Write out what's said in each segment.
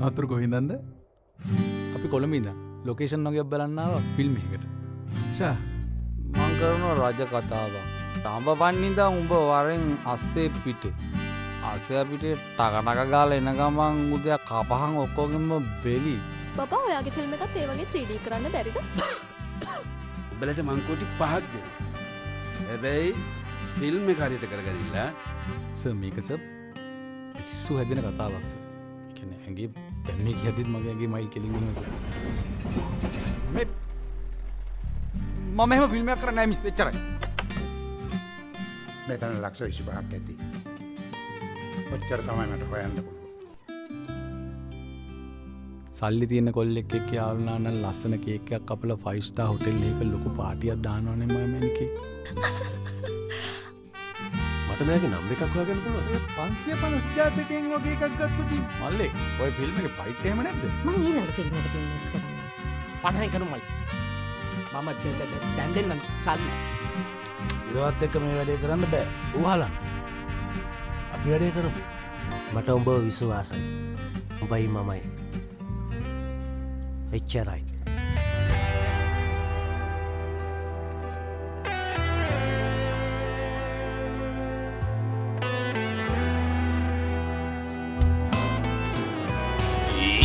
අතුරු කොහින්දන්ද? අපි කොළඹ ඉඳන් ලොකේෂන් වගේ බලන්න ආවා ෆිල්ම් එකකට. ෂා මං කරන රජ කතාවක්. තඹපන් ඉඳන් උඹ වරෙන් අස්සේ පිටේ. අස්සේ පිටේ ටක ගාලා එන ගමන් උදේ කපහන් ඔක්කොගෙම බෙලි. බබා ඔයාගේ ෆිල්ම් එකත් ඒ වගේ 3D කරන්න බැරිද? උඹලට මං කෝටි 5ක් දෙනවා. හැබැයි ෆිල්ම් එක හරියට කරගනින්න. සර් මේක සර් පිස්සු හැදෙන කතාවක් සර්. ඒ කියන්නේ ඇඟේ දැන් මේ කියද්දිත් මගේ ඇඟේ මයිල් කෙලින් ඉන්නවා සර්. මේ මම එහෙම ෆිල්ම් එකක් කරන්නේ නැහැ මිස් එච්චරයි. මෙතන ලක්ෂ 25ක් ඇති. ඔච්චර තමයි මට හොයන්න පුළුවන්. සල්ලි තියෙන කොල්ලෙක් එක්ක යාළුනා නම් ලස්සන කේක් එකක් කපලා 5 star hotel එකක ලොකු පාටියක් දානවනේ මම මේකේ. මට මේකේ නම් එකක් හොයාගන්න පුළුවන්. 550 ජාතකයෙන් වගේ එකක් ගත්තොත් මල්ලේ ඔය ෆිල්ම් එකේ ෆයිට් එහෙම නැද්ද? මම ඊළඟ ෆිල්ම් එකට ඉන්වෙස්ට් කරනවා. 50 කරුමයි. මම දැන් දෙන්නම් සල්ලි. ඉරවත් එක්ක මේ වැඩේ කරන්න බෑ. ඌහලන්න. අපි වැඩේ කරමු. මට උඹව විශ්වාසයි. උඹයි මමයි. එච්චරයි.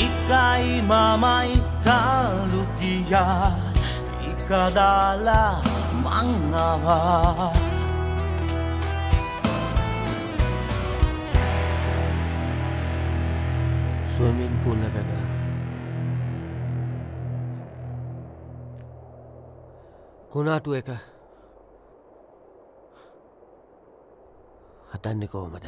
ඉකයි මමයි කාලු ගියා ඉකදාලා මං ආවා ස්විමින් pool එකක කුණාටු එක හදන්නේ කොහමද?